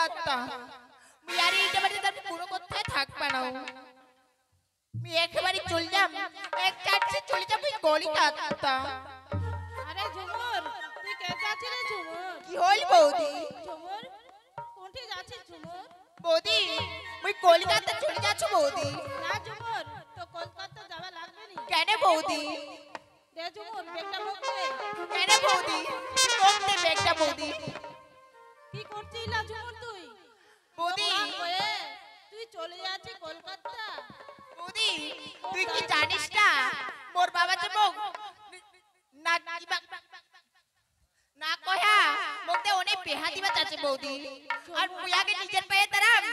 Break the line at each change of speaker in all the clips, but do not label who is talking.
কলকাতা মুই আর এইটা বাড়ি তার পুরো কোথায় থাকবা না মুই একেবারে চল যাম এক চাটছে চলে যাব কলকাতা।
আরে ঝুমুর তুই কে যাচ্ছিস রে ঝুমুর?
কি হল বৌদি?
ঝুমুর কোনটি যাচ্ছিস ঝুমুর?
বৌদি মুই কলকাতা চলে যাচ্ছ বৌদি।
না ঝুমুর তো কলকাতা যাওয়া লাগবে নি।
কেন বৌদি?
দে ঝুমুর বেগটা মুখে।
কেন বৌদি? কোনতে ব্যাগটা বৌদি?
কি করছিস লা ঝুমুর তুই?
বৌদি
তুই চলে যাচ্ছিস কলকাতা।
বৌদি তুই কি জানিস না মোর বাবা যে মোক না না কয়া মোকে অনেক পেহা দিবা চাচ্ছে বৌদি আর মুই আগে নিজের পায়ে দাঁড়াম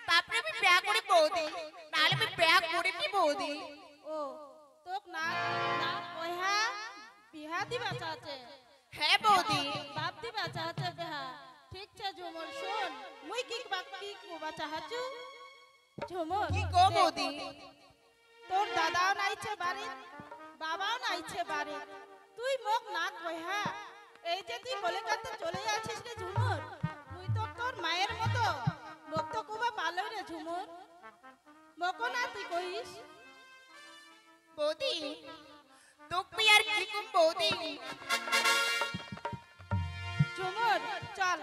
তারপরে আমি পেহা করি বৌদি নাহলে আমি পেহা করিনি বৌদি।
ও তোক না না কয়া বিহা দিবা চাচ্ছে?
হ্যাঁ বৌদি।
বাপ দিবা চাচ্ছে বিহা? ঠিক আছে ঝুমুর শুন মুই কি কবা চাহাচু ঝুমুর।
কি গো বৌদি?
তোর দাদাও নাইছে বাড়ি বাবাও নাইছে বাড়ি তুই মোক না কইহা এই যে তুই কলকাতা চলে যাচ্ছিস রে ঝুমুর তুই তো তোর মায়ের মতো মোক তো কুবা পালো রে ঝুমুর মকো না তুই কইস।
বৌদি তোকে আর কি কম বৌদি।
ঝুমুর চল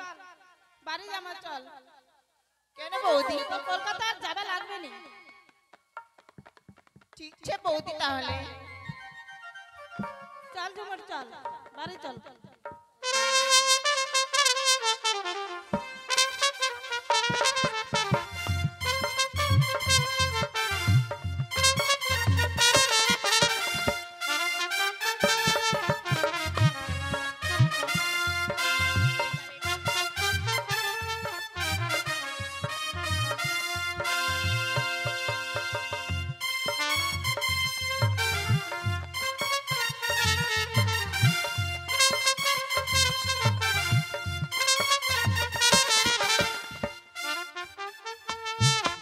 বাড়ি যামা চল।
কেন বৌদি?
তো কলকাতা আর যাবে লাগবে নি।
ঠিক আছে বৌদি তাহলে
চল ঝুমুর চল বাড়ি চল।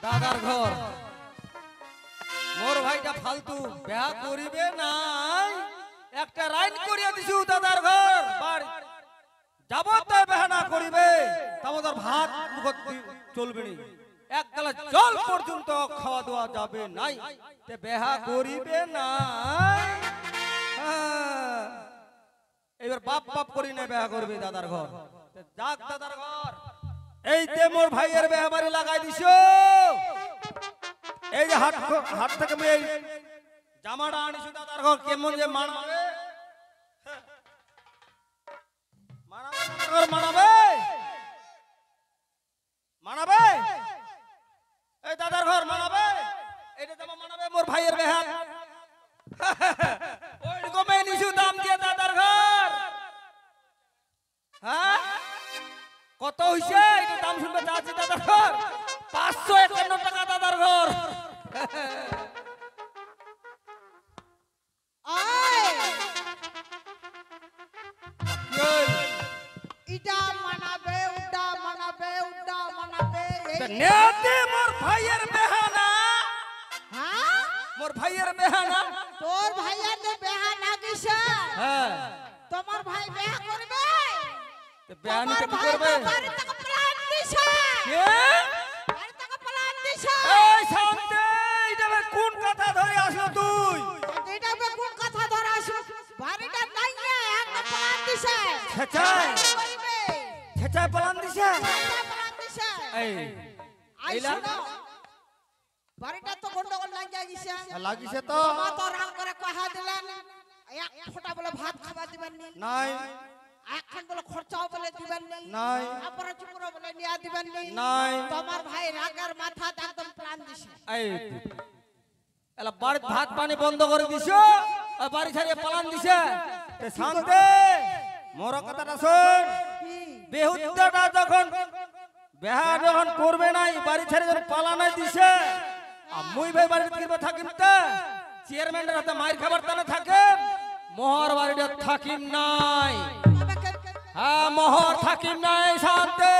দাদার ঘর মোর ভাইটা ফালতু বিয়া করিবে নাই একটা রাইন করিয়া দিছু দাদার ঘর বাড়ি যাব তাই বিয়া না করিবে তাবদার ভাত মুখত চলবে নি এক গালা জল পর্যন্ত খাওয়া দাওয়া যাবে নাই তে বিয়া করিবে নাই। এবার বাপ বাপ করি না বিয়া করবে দাদার ঘর যাক দাদার ঘর এই তে মোর ভাইয়ের বিয়া বাড়ি লাগাই দিছো। এই যে হাট থেকে আমি এই জামাটা আনিছি দাদার ঘর কেমন যে মানাবে মানাবে মানাবে এই দাদার ঘর মানাবে এইটা জামা মানাবে মোর ভাইয়ের বিয়া ওই রকমই নিছু দাম দিয়ে দাদার ঘর। হ্যাঁ কত হইছে এটা দাম শুনবে চাচ্ছি দাদার ঘর 551 টাকা দাদার ঘর।
ইটা মানাবে উডা মানাবে
নেতে মোর ভাইয়ের বেহানা।
হ্যাঁ
মোর ভাইয়ের বেহানা
তোর ভাইয়ের যে বেহা লাগিছে
হ্যাঁ
তোমার ভাই বেহা করবে
তো বেহানি কি করবে?
বাড়ি থেকে প্ল্যান দিছে
কে
বাড়ি থেকে প্ল্যান দিছে।
এই শান্তি এটা কোন কথা ধরে আসলো তুই?
এটা কোন কথা ধরে আসো বাড়িটা নাই না একটা প্ল্যান দিছে
ছেচাই
করবে
ছেচাই প্ল্যান দিছে।
প্ল্যান দিছে
এই
আইলা বাড়িটা তো গন্ডগোল লাগিছে
লাগিছে তো
মা তো রাগ করে কহা দিলেন এক ফোঁটা বলে ভাত খাবা দিবেন
নাই
এখন বলে খরচাও বলে দিবেন
নাই
আপনারা চুমুরো বলে নিয়া দিবেন
নাই
তোমার ভাই রাগের মাথা একদম প্ল্যান দিছে।
এই এলা বাড়ি ভাত পানি বন্ধ করে দিছো আর বাড়ি ছাড়িয়ে পালান দিছে। তে শান্তি মোর কথাটা শুন বেহুদ্দাটা যখন বিয়া যখন করবে নাই বাড়ি ছেড়ে যখন পালানাই দিছে আর মুই ভাই বাড়িতে কিরবে থাকিম তে চেয়ারম্যানের হাতে মাইর খাবার তানে থাকে মোহর বাড়িতে থাকিম নাই। হ্যাঁ মোহর থাকিম নাই শান্তি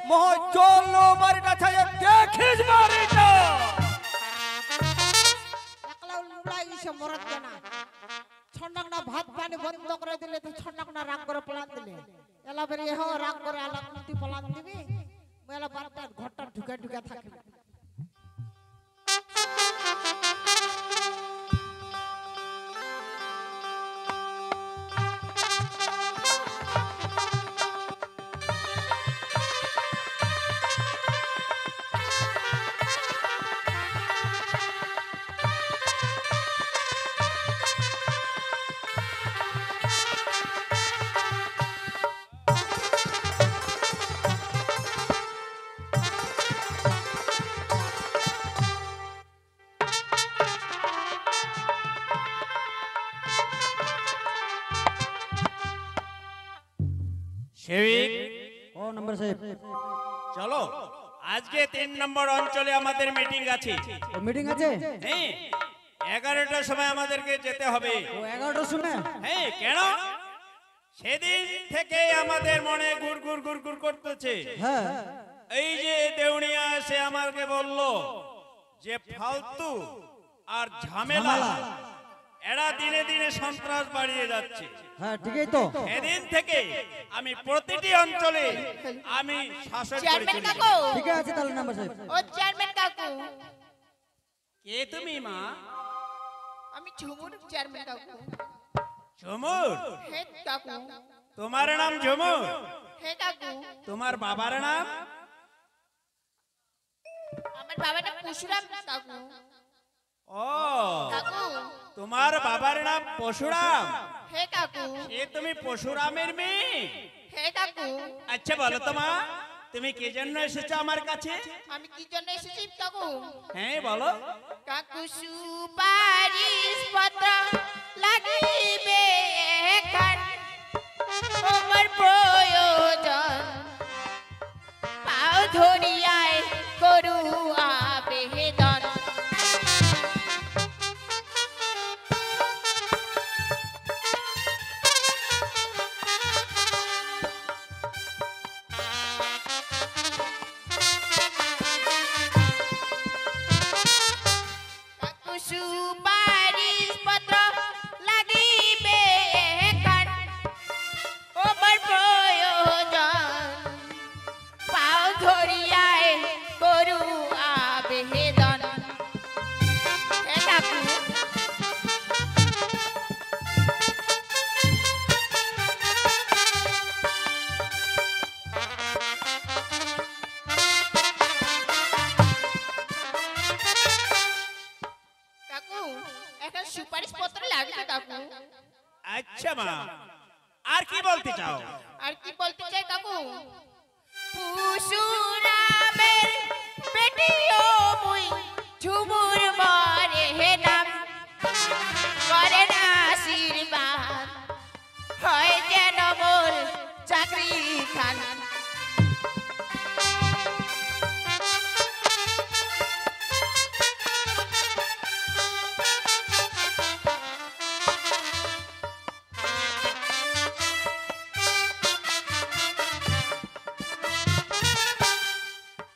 মোহর চললো বাড়িটা ছাড়িয়ে দেখিস বাড়িটা
একলা উড়াই গেছে মরত না ছন্নাকনা ভাত পানি বন্ধ করে দিলে তো ছন্নাকনা রাগ করে প্ল্যান দিলে এলা বেরি রাগ করে আলা কুতি প্ল্যান দিবি
মেলা বারটার ঘরটা ঢুকা ঢুকা থাকবে।
সেবিক
ও নম্বর সাহেব,
চলো আজকে 3 নম্বর অঞ্চলে আমাদের মিটিং আছে।
ও মিটিং আছে?
হ্যাঁ 11টার সময় আমাদেরকে যেতে হবে।
ও 11টার সময়?
হ্যাঁ কেন? সেদিন থেকে আমাদের মনে গুড় গুড় গুড় গুড় করতেছে।
হ্যাঁ।
এই যে দেউনিয়া সে আমাকে বলল যে ফালতু আর ঝামেলা এরা দিনে দিনে সন্ত্রাস বাড়িয়ে যাচ্ছে।
হ্যাঁ ঠিকই তো।
সেদিন থেকে আমি প্রতিটি অঞ্চলে আমি শাসন করে
চেয়ারম্যান
চলেছি।
কাকু
ঠিক আছে তাহলে নম্বর সাহেব।
ও চেয়ারম্যান কাকু
কে তুমি মা?
আমি ঝুমুর চেয়ারম্যান কাকু।
ঝুমুর?
হে কাকু।
তোমার নাম ঝুমুর?
হে কাকু।
তোমার বাবার নাম?
আমার বাবার নাম পরশুরাম কাকু।
ও
কাকু
তোমার বাবার নাম পরশুরাম?
হে কাকু।
এ তুমি পরশুরামের মেয়ে?
হে কাকু
আচ্ছা বলো তো মা, তুমি কি জন্য এসেছো আমার কাছে?
আমি কি জন্য এসেছি কাকু?
হ্যাঁ বলো।
কাকু সুপারিশ পত্র লাগিবে এখান আমার প্রয়োজন পাও ধরিয়ায় করু আবেদন। কাকু সুপারিশ পত্র লাগিবে এখান আমার প্রয়োজন পাও ধরিয়ায় করু আবেদন। হে কাকু কাকু এখন সুপারিশ পত্র লাগবে কাকু।
আচ্ছা মা, আর কি বলতে চাও?
আর কি বলতে চাই কাকু? পরশুরামের বেটিও মুই ঝুমুর মরে হে নাম করে না আশীর্বাদ হয় যেন মোর চাকরি খান।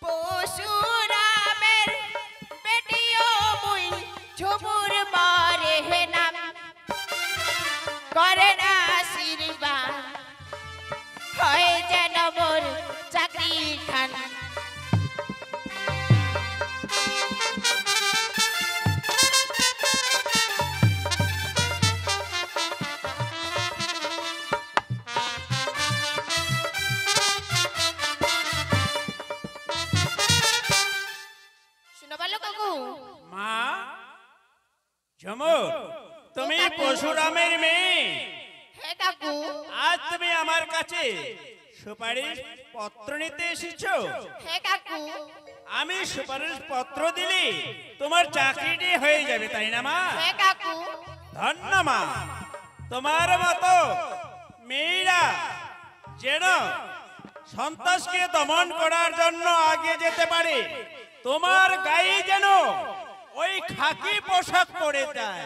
পরশুরামের বেটিও মুই ঝুমুর মরে হে নাম করে না আশীর্বাদ হয় যেন মোর চাকরি খান। শুনো ভালো কাকু?
মা ঝুমুর, তুমি পরশুরামের মেয়ে?
হে কাকু
আজ তুমি আমার কাছে সুপারিশ পত্র নিতে এসেছো?
হে কাকু
আমি সুপারিশ পত্র দিলে তোমার চাকরিটি হয়ে যাবে তাই না মা?
হে কাকু
ধন্য মা, তোমার মতো মেয়েরা যেন সন্ত্রাসকে দমন করার জন্য আগে যেতে পারে, তোমার গায়ে যেন ওই খাকি পোশাক পরে যায়।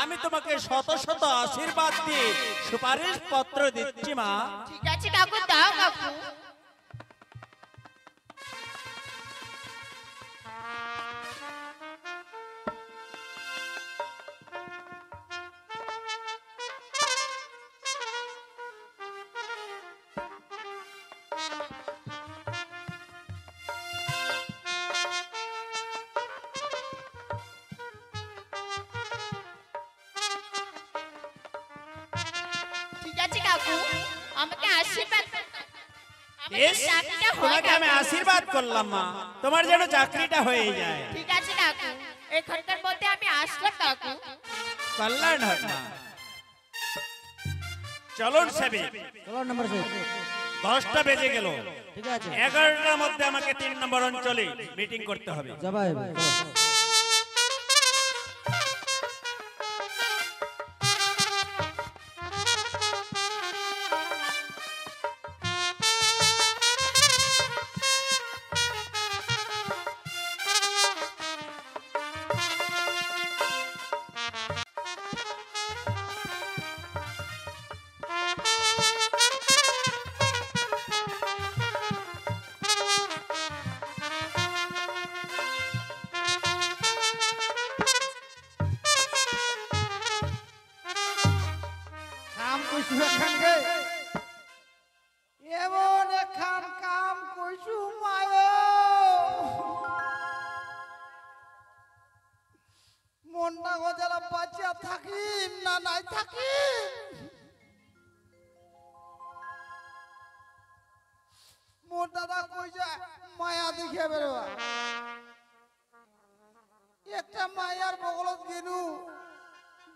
আমি তোমাকে শত শত আশীর্বাদ দিয়ে সুপারিশ পত্র দিচ্ছি মা।
ঠিক আছে কাকু, দাও কাকু। কাকু আমাকে আশীর্বাদ আমার
বেশ,
চাকরিটা হয়
তোমাকে আমি
কাকু।
আশীর্বাদ করলাম মা, তোমার যেন চাকরিটা হয়ে যায়,
ঠিক আছে কাকু, এখানকার মধ্যে আমি আসলাম কাকু।
কল্যাণ হোক মা। চলুন সেবিক,
চলো নাম্বার সাহেব।
10টা বেজে গেল,
ঠিক আছে
11টার মধ্যে আমাকে 3 নম্বর অঞ্চলে মিটিং করতে হবে।
যাবা এবার চলো।
কাম কইছু এখানকে এমন এখান কাম কইছু মায়ো মনটা গজালা বাঁচিয়া থাকিম না নাই থাকিম মোর দাদা কইছে মায়া দেখিয়া বেরোবা একটা মায়ার বগলত গেনু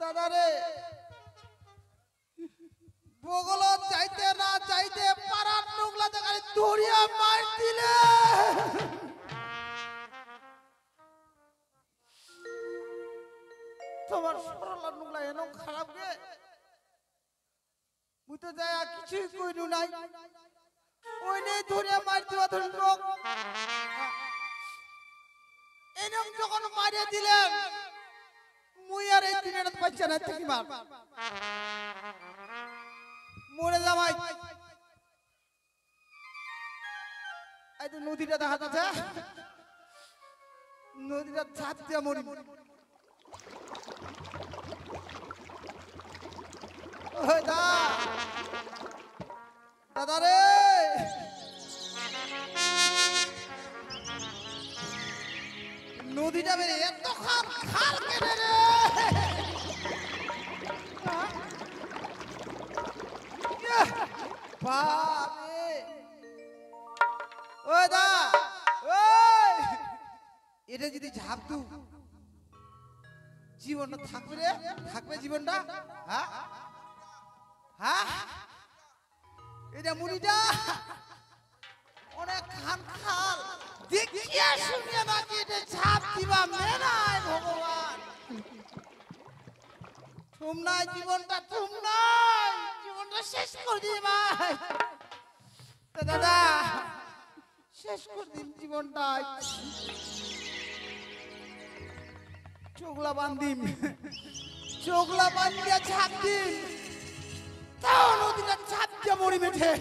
দাদা রে বগলত যাইতে না যাইতে পাড়ার নোংলা দেখালে দড়িয়া মার দিলে তোমার সরলা নোংলা এনো খারাপ গে মুই তো যাই কিছুই কইনু নাই ওই নেই ধরিয়া মার দিবা ধরে লোক এনম যখন মারিয়ে দিলেন মুই আর এই দিনের বাচ্চা না থাকি মার মরে যাবাই এই তো নদীটা দেখা যাচ্ছে নদীটা ঝাঁপ দিয়া মরি ওই দাদা রে নদীটা বেড়ে এত খাল খাল কেটে রে বাপরে ওই দা ওই এটা যদি ঝাঁপ দু জীবনটা থাকবে রে থাকবে জীবনটা হ্যাঁ হ্যাঁ এটা মুড়িটা অনেক খান খাল দেখিয়া শুনিয়া নাকি এটা ঝাঁপ দিবা মেনায় ভগবান তুম নাই জীবনটা তুম নাই জীবনটা শেষ করে দিই ভাই তো দাদা শেষ করে দিন জীবনটা চোখলা বান্দিম চোখলা বান্দিয়া ঝাঁপ দিন তাও নদীটা ঝাঁপ দিয়ে মরি মেঠে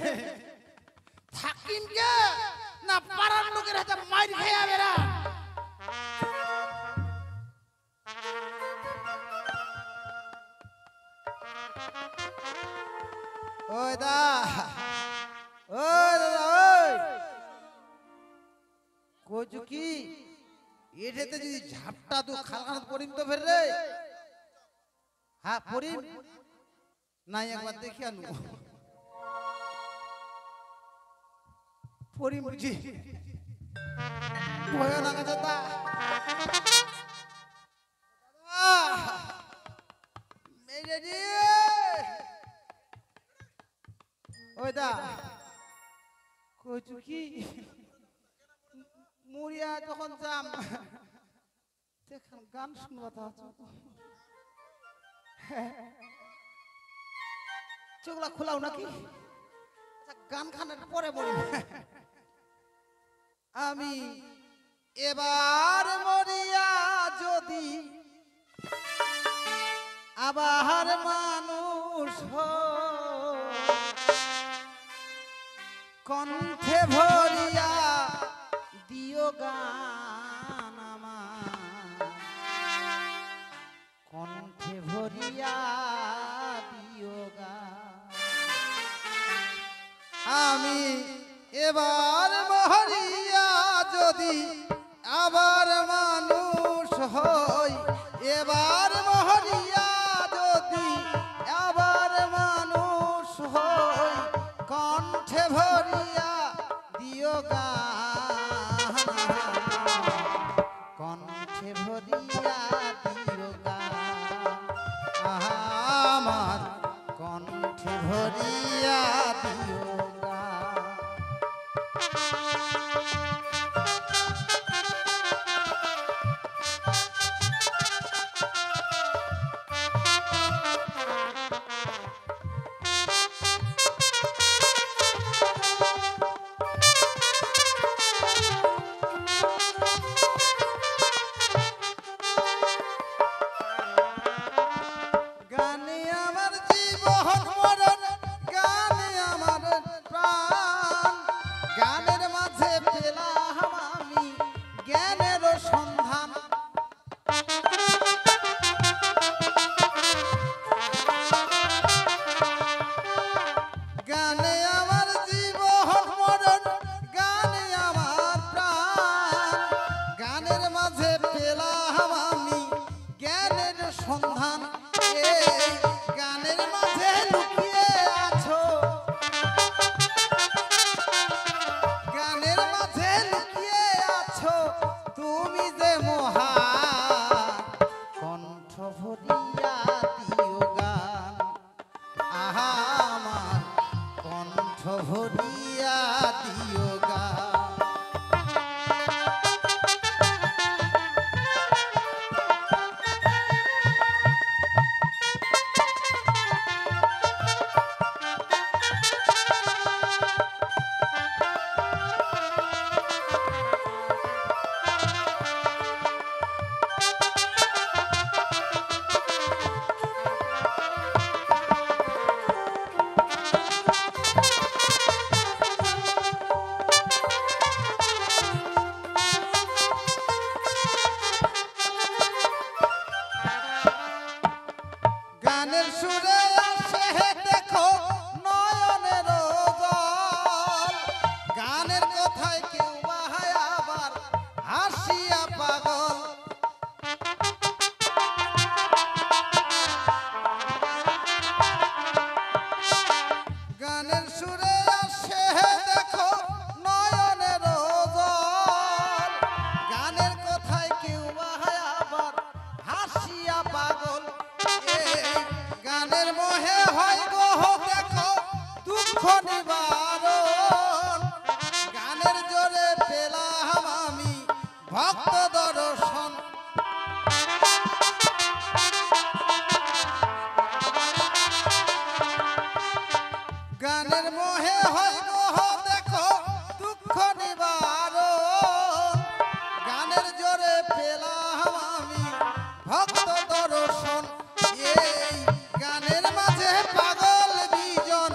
থাকিম কে না পাড়ার লোকের হাতে মাইর খেয়ে বেড়া ওই দা ওই দাদা ওই কইছু কি এটাতে যদি ঝাপটা তো খালখানাত পড়িম তো ফের রে হ্যাঁ পড়িম নাই একবার দেখি আনু পড়িম বুঝি ভয় লাগা দাদা মেরে রে ওই দা কইছু কি মুড়িয়া যখন যাম দেখেন গান শুনবা তা চোখলা খোলাও নাকি আচ্ছা গান খানের পরে বলি আমি এবার মরিয়া যদি আবার মানুষ কণ্ঠে ভরিয়া দিও গান আমার কণ্ঠে ভরিয়া দিও গান আমি এবার মরিয়া যদি আবার মানুষ হই এবার মরিয়া যদি আবার মানুষ হই কণ্ঠে ভরিয়া দিও গান কণ্ঠে ভরিয়া দিও গান আমার কণ্ঠে ভরিয়া দিও গান গানে আমার জীবন মরণ গানে আমার প্রাণ গানের মাঝে পেলাম আমি জ্ঞানের সন্ধান গানে আমার জীবন মরণ গানে আমার প্রাণ গানের মাঝে পেলাম আমি জ্ঞানের সন্ধান এই গানের মাঝে লুকিয়ে আছো গানের মাঝে লুকিয়ে আছো তুমি যে মহান কণ্ঠ ভরিয়া দিও গান আহা আমার কণ্ঠ ভরিয়া দিও গান গানের সুরে আসে দেখো নয়নের জল গানের কথায় কেউ বাহায় আবার হাসিয়া পাগল গানের সুরে আসে দেখো নয়নের জল গানের কথায় কেউ বাহায় আবার হাসিয়া পাগল এই গানের মোহে হয় গো দেখো দুঃখ নিবারণ গানের জোরে পেলাম আমি ভক্ত দর্শন গানের মোহে হয় গো দেখো দুঃখ নিবারণ গানের জোরে পেলাম আমি ভক্ত দর্শন এই গানের মাঝে পাগল বিজন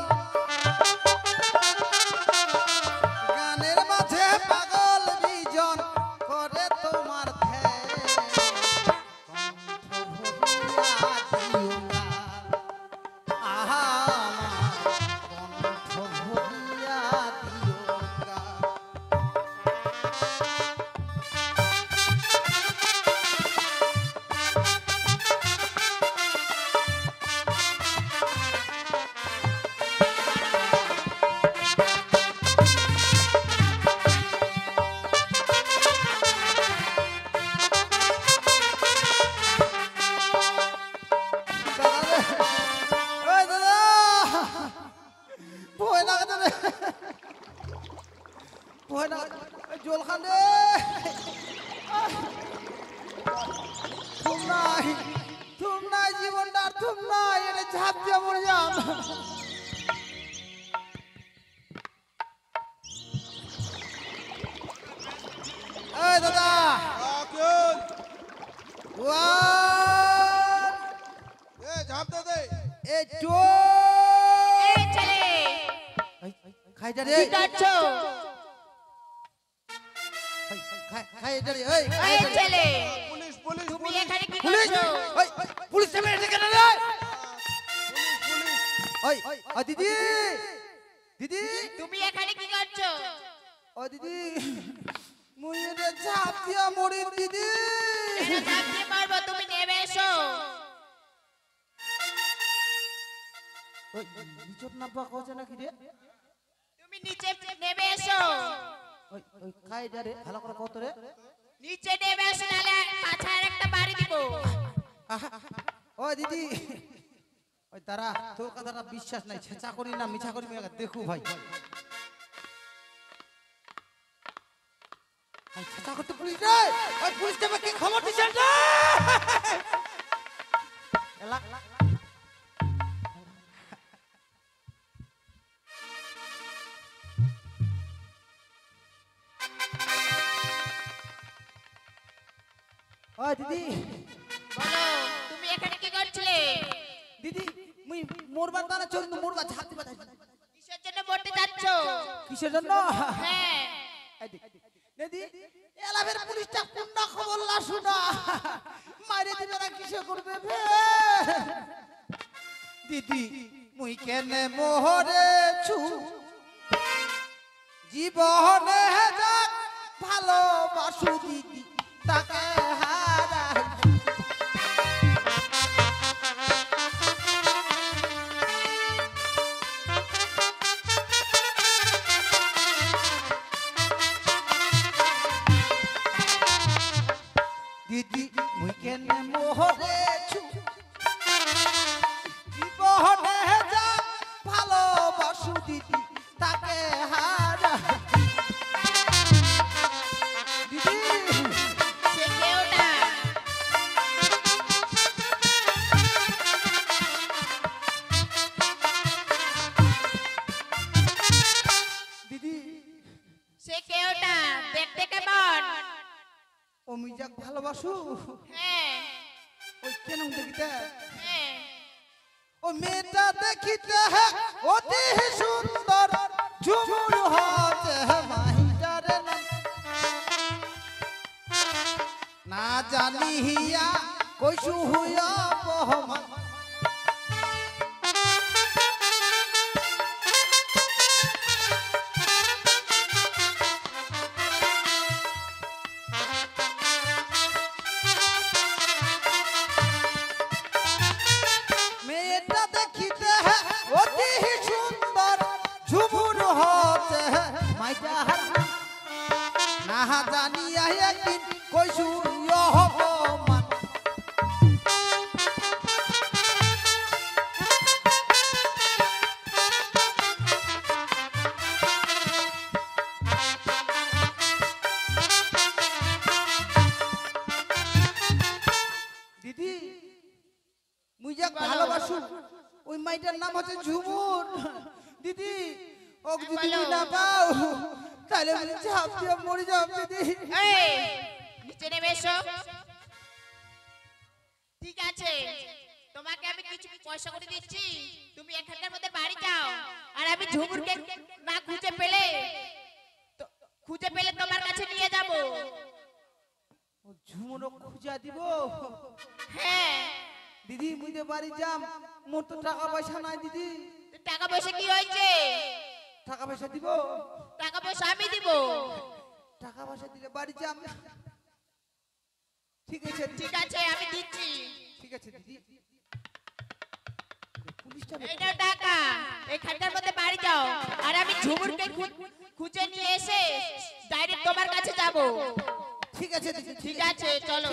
গানের মাঝে পাগল বিজন করে তোমার ধ্যান কণ্ঠ ভরিয়া দিও গান আহা আমার কণ্ঠ ভরিয়া দিও গান জল খানে তুম নাই জীবনটা আর তুম নাই এটা ঝাঁপ দিয়ে মরে যাম এই দাদা ঝাঁপ দে এই তো
এই ছেলে
খাই যা রে
কি করছো?
খাই যা রে এই
এই ছেলে
পুলিশ পুলিশ
তুমি এখানে কি
পুলিশ
করছো?
ওই পুলিশ সামনে এসে কেন রে ওই ওই দিদি দিদি
তুমি এখানে কি করছো?
ও দিদি মুই রে ঝাঁপ দিয়া মরি দিদি
এটা ঝাঁপ দিয়ে মারবো, তুমি নেমে এসো।
ওই নিচত নাপা কইছে নাকি রে ওই খাই রে ভালো করে কত রে
নিচে নেমে এসো নালে পাছায় একটা বাড়ি দিব।
ও দিদি ওই তারা তোর কথাটা বিশ্বাস নাই ছেঁচা করি না মিছা করি দেখু ভাই ছেঁচা করতে পুলিশ রে ওই পুলিশ দেবে কি খবর দিছেন রে এলা ও দিদি
বলো তুমি এখানে কি করছিলে?
দিদি মুই মোরবার দানা চল মোরবা ছাতি বাঁধা
কিসের জন্য মরতে যাচ্ছ?
কিসের জন্য
হ্যাঁ
দিদি এলাবের পুলিশটা কোন খবর লা শুনা মারে দিবে না কিসে করবে ভে দিদি মুই কেনে মোহরেছু জীবনে যাক ভালোবাসু দিদি তাকে হারাই দিদি মুই কেনে মোহরেছু জীবনে যা ভালোবাসু দিদি তাকে হারা দিদি
সে কেউ না।
দিদি
সে কেউ না। দেখতে কেমন?
অমি যাক ভালোবাসু
হ্যাঁ
ওই কেন দেখিতে
হ্যাঁ
ও মেয়েটা দেখিতে অতি সুন্দর ঝুমুর হতে মাহিটার না জানি হিয়া কইসু হুয়া বহমান মেয়েটা দেখিতে অতি সুন্দর ঝুমুর হতে মাইটা না জানিয়া একদিন কইসু অপমান দিদি মুই যাক ভালোবাসু ওই মাইটার নাম হচ্ছে ঝুমুর দিদি ও যদি
বলো।
মুই না পাও তাহলে আমি ঝাঁপ দিয়ে মরে যাব দিদি
এই নিচে নেমে এসো। ঠিক আছে তোমাকে আমি কিছু পয়সা করে দিচ্ছি, তুমি এখানকার মধ্যে বাড়ি যাও। আর আমি ঝুমুরকে না খুঁজে পেলে তোমার কাছে নিয়ে যাব।
ও ঝুমুরও খুঁজা দিব
হ্যাঁ
দিদি মুই যে বাড়ি যাম মোর তো টাকা পয়সা নাই দিদি
তো টাকা পয়সা কি হয়েছে?
টাকা পয়সা দিব
টাকা পয়সা আমি দিব।
টাকা পয়সা দিলে বাড়ি যাম ঠিক আছে
ঠিক আছে আমি দিচ্ছি।
ঠিক আছে দিদি পুলিশটা
এই নাও টাকা, এখানকার মধ্যে বাড়ি যাও। আর আমি ঝুমুরকে খুঁজে নিয়ে এসে ডাইরেক্ট তোমার কাছে যাব।
ঠিক আছে দিদি
ঠিক আছে চলো।